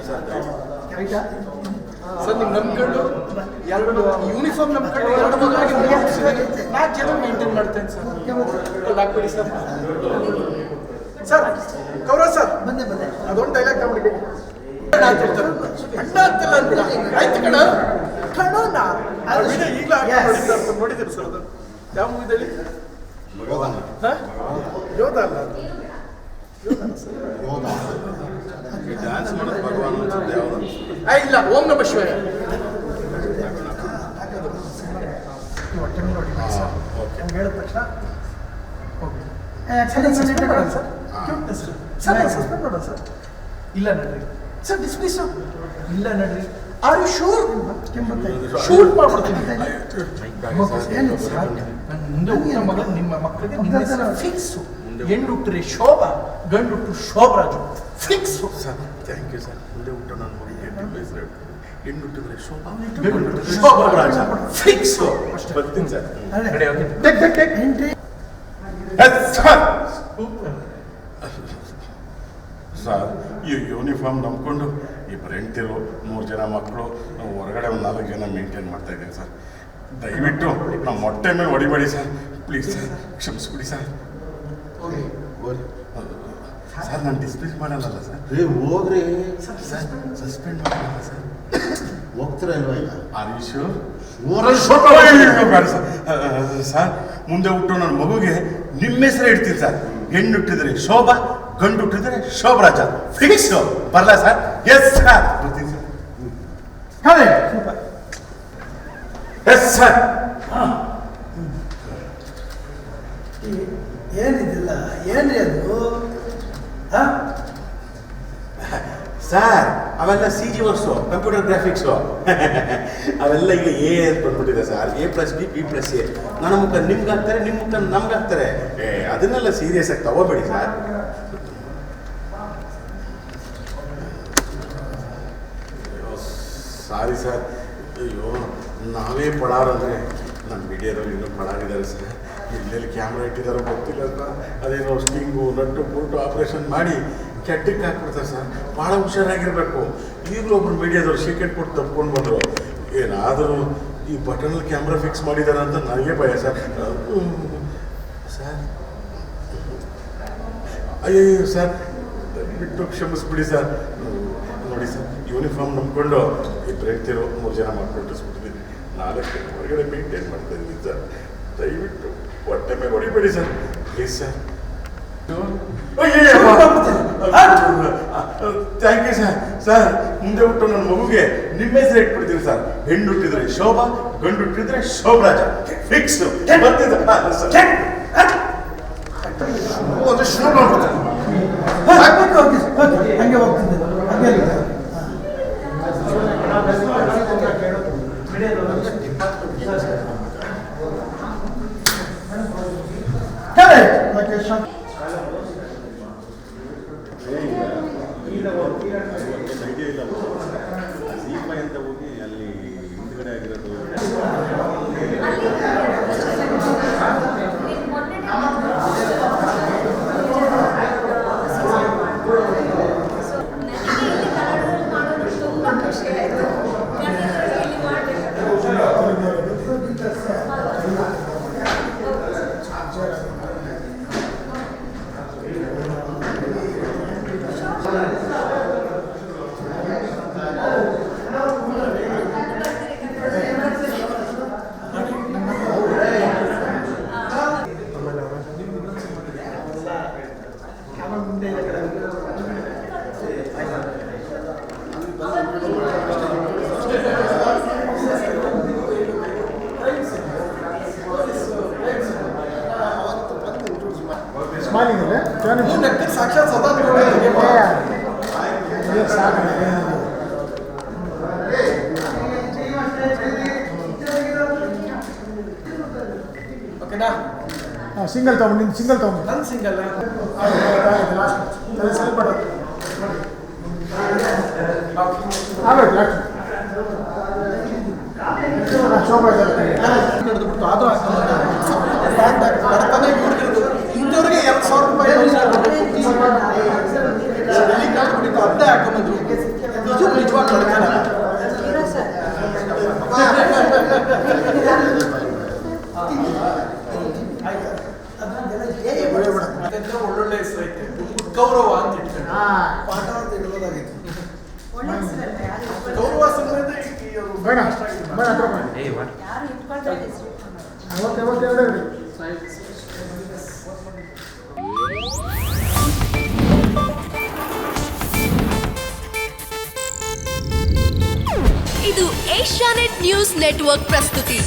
Sir ನಿಮ್ಗೆ ನಂಬ್ಕೊಂಡು ಎರಡು ಯೂನಿಫಾರ್ಮ್ ನಂಬ್ಕೊಂಡು ಎರಡು ಮಕ್ಕಳಿಗೆ 4 ಜನ ಮೇಂಟೈನ್ ಮಾಡ್ತೇನೆ ಸರ್. ಹಾಕ್ಬಿಡಿ ಸರ್. ಸರ್ ಗೌರವ್ ಸರ್ ಅದೊಂದು ಡೈಲಾಗ್ ತಗೊಂಡಿದ್ದೆ. ಅಣ್ಣ ಅಂತಿಲ್ಲ ಅಂದ್ಬಿಡ ಆಯ್ತು ಕಣ ಕಣೋಣ ಈಗಲೇ ನೋಡಿದ್ದೀರಿ ಸರ್. ಅದು ಯಾವ ಮೂವಿದಲ್ಲಿ? ಯೋಧ ಅಲ್ಲ ಡ್ಯಾನ್ಸ್ ಮಾಡೋದು ಭಗವಾನ್ ಇಲ್ಲ ಓಂ ನಮ ಶಿವಾಯ. ಹೇಳಿದ ತಕ್ಷಣ ಸಸ್ಪೆಂಡ್ ಮಾಡೋಣ ಸರ್. ಇಲ್ಲ ನಡ್ರಿ ಸರ್, ಡಿಸ್ಮಿಸ್ ಇಲ್ಲ ನಡ್ರಿ. Are you sure? ಶೂಟ್ ಮಾಡ್ಬಿಡ್ತೀನಿ. ಮುಂದೆ ಹುಟ್ಟಿದ ಮಗ ನಿಮ್ಮ ಮಕ್ಕಳಿಗೆ ನಿಮ್ಮ ಹೆಸರು ಫಿಕ್ಸು. ಹೆಣ್ಣು ಹುಟ್ಟರೆ ಶೋಭಾ, ಗಂಡು ಹುಟ್ಟು Shobharaj fix. Sir thank you sir. ಮುಂದೆ ಹುಟ್ಟು ನನ್ನ ಮಗುಗೆ ಹೆಣ್ಣು ಹುಟ್ಟಿದ್ರೆ ಶೋಭಾ, ಗಂಡು ಹುಟ್ಟು ಶೋಭರಾಜ ಫಿಕ್ಸು. ಬರ್ತೀನಿ ಸರ್. ಸರ್ ಈ ಯೂನಿಫಾರ್ಮ್ ನಂಬ್ಕೊಂಡು ಇಬ್ಬರು ಹೆಂಡ್ತಿರು 3 ಜನ ಮಕ್ಕಳು ಹೊರಗಡೆ ಒಂದು 4 ಜನ ಮೇಂಟೈನ್ ಮಾಡ್ತಾ ಇದ್ದೀನಿ ಸರ್. ದಯವಿಟ್ಟು ನಮ್ಮ ಹೊಟ್ಟೆ ಮೇಲೆ ಹೊಡಿಬೇಡಿ ಸರ್, ಪ್ಲೀಸ್ ಸರ್, ಕ್ಷಮಿಸ್ಬಿಡಿ ಸರ್. ಸರ್ ನಾನು ಡಿಸ್ಮಿಸ್ ಮಾಡಲ್ಲ ಸರ್. ಹೋಗ್ರಿ ಸರ್ ಸಸ್ಪೆಂಡ್ ಮಾಡಲ್ಲ ಸರ್. ಹೋಗ್ತೀರ ಇಲ್ವಾ? ಈಗ ಆರೀಶು ಬೇಡ ಸರ್. ಸರ್ ಮುಂದೆ ಹುಟ್ಟು ನನ್ನ ಮಗುಗೆ ನಿಮ್ಮ ಹೆಸರೇ ಇಡ್ತೀನಿ ಸರ್. ಹೆಣ್ಣು ಹುಟ್ಟಿದ್ರೆ ಶೋಭಾ, ಗಂಡು ಹುಟ್ಟಿದ್ರೆ ಶೋಭರಾಜ ಫಿಕ್ಸ್. ಬರಲ್ಲ ಸರ್? ಎಸ್ ಸರ್, ಬರ್ತೀನಿ ಸರ್. Yes sir. ಏನಿದಿಲ್ಲ ಏನ್ರಿ ಅದು? ಸರ್ ಅವೆಲ್ಲ CG ವರ್ಕ್ಸು, ಕಂಪ್ಯೂಟರ್ ಗ್ರಾಫಿಕ್ಸು ಅವೆಲ್ಲ ಈಗ A ಅಂತ ಬಂದ್ಬಿಟ್ಟಿದೆ ಸರ್. A+B B+A. ನನ್ನ ಮುಖ ನಿಮ್ಗೆ ಹಾಕ್ತಾರೆ, ನಿಮ್ಮ ಮುಖ ನಮ್ಗೆ ಹಾಕ್ತಾರೆ. ಅದನ್ನೆಲ್ಲ ಸೀರಿಯಸ್ ಆಗಿ ತಗೋಬೇಡಿ ಸರ್. Sorry sir. ಅಯ್ಯೋ ನಾವೇ ಪಡಾರಂದರೆ ನಮ್ಮ ಮೀಡಿಯಾದವ್ರು ಇನ್ನೂ ಪಡಾಗಿದ್ದಾರೆ ಸರ್. ಎಲ್ಲೆಲ್ಲಿ ಕ್ಯಾಮ್ರಾ ಇಟ್ಟಿದ್ದಾರೋ ಗೊತ್ತಿಲ್ಲ ಸರ್. ಅದೇನೋ ಸ್ಟಿಂಗು ನಟ್ಟು ಬುಟ್ಟು ಆಪ್ರೇಷನ್ ಮಾಡಿ ಕೆಟ್ಟಕ್ಕೆ ಹಾಕ್ಬಿಡ್ತಾರೆ ಸರ್. ಭಾಳ ಹುಷಾರಾಗಿರಬೇಕು. ಈಗಲೂ ಒಬ್ರು ಮೀಡಿಯಾದವ್ರು ಶೀಕೆಟ್ ಕೊಟ್ಟು ತಪ್ಕೊಂಡು ಬಂದರು. ಏನಾದರೂ ಈ ಬಟನಲ್ಲಿ ಕ್ಯಾಮ್ರಾ ಫಿಕ್ಸ್ ಮಾಡಿದ್ದಾರೆ ಅಂತ ನನಗೆ ಭಯ ಸರ್. ಸರ್ ಅಯ್ಯೋ ಸರ್ ಬಿಟ್ಟು ಕ್ಷಮಿಸ್ಬಿಡಿ ಸರ್. ನೋಡಿ ಸರ್, ಯೂನಿಫಾರ್ಮ್ ನಂಬ್ಕೊಂಡು ಇಬ್ಬರು ಹೆಂಡ್ತಿರು 3 ಜನ ಮಕ್ಕಳು ಇಟ್ಟಿಸ್ಬಿಟ್ಟಿದ್ದೀನಿ. 4 ಹೊರಗಡೆ ಮೇಂಟೈನ್ ಮಾಡ್ತಾ ಇದ್ದೀನಿ ಸರ್. ದಯವಿಟ್ಟು ಹೊಟ್ಟೆ ಮೇಲೆ ಹೊಡಿಬೇಡಿ sir, please sir. Thank you sir. Sir ಮುಂದೆ ಹುಟ್ಟು ನನ್ನ ಮಗುಗೆ ನಿಮ್ಮ ಹೆಸರು ಇಟ್ಬಿಡ್ತೀನಿ ಸರ್. ಹೆಣ್ಣು ಹುಟ್ಟಿದ್ರೆ ಶೋಭಾ, ಗಂಡು ಹುಟ್ಟಿದ್ರೆ ಶೋಭರಾಜ ಫಿಕ್ಸ್. ಬರ್ತೀನಿ ಸರ್. ಹಂಗೆ ಹೋಗ್ತಿದ್ದೆ ಅಂತ ಹೋಗಿ ಅಲ್ಲಿ ಹಿಂದ್ಗಡೆ ಆಗಿರೋದು ಸಾಕ್ಷಾತ್ ಸದಾ ಓಕೆನಾ? ಸಿಂಗಲ್ ತಗೊಂಡು ನಿನ್ನ ಸಿಂಗಲ್ ತಗೊಂಡು ನನ್ನ ಸಿಂಗಲ್ ಸ್ವಲ್ಪ ನಡೆದುಬಿಟ್ಟು ಅದು ಬರ್ತಾನೆ ಇಂಥವ್ರಿಗೆ 2,000 ರೂಪಾಯಿ ಡೆಲ್ಲಿ ಕಾರ್ಡ್ ಬಿಟ್ಟು ಅದೇ ಹಾಕೊಂಬಂದ್ರು. ನಿಜ ಗೌರವ ಅಂತ ಇಟ್ಕೊಂಡು ಪಾಠ ಅಂತ ಇಡ್ಬೋದಾಗಿತ್ತು. ಒಳ್ಳೆ ಹೆಸರಲ್ಲ, ಯಾರು ಇಟ್ಕೊಳ್ತಾರೆ? ಗೌರವ ಸಮೇತ ಬೇಡ ಬೇಡ ಹತ್ರ ಬೇಡ. ಯಾರು ಇಟ್ಕೊಳ್ತಾರೆ ಹೆಸರು? ಅವತ್ತು ಎರಡು ಇದು ಏಷ್ಯಾನೆಟ್ ನ್ಯೂಸ್ ನೆಟ್ವರ್ಕ್ ಪ್ರಸ್ತುತಿ.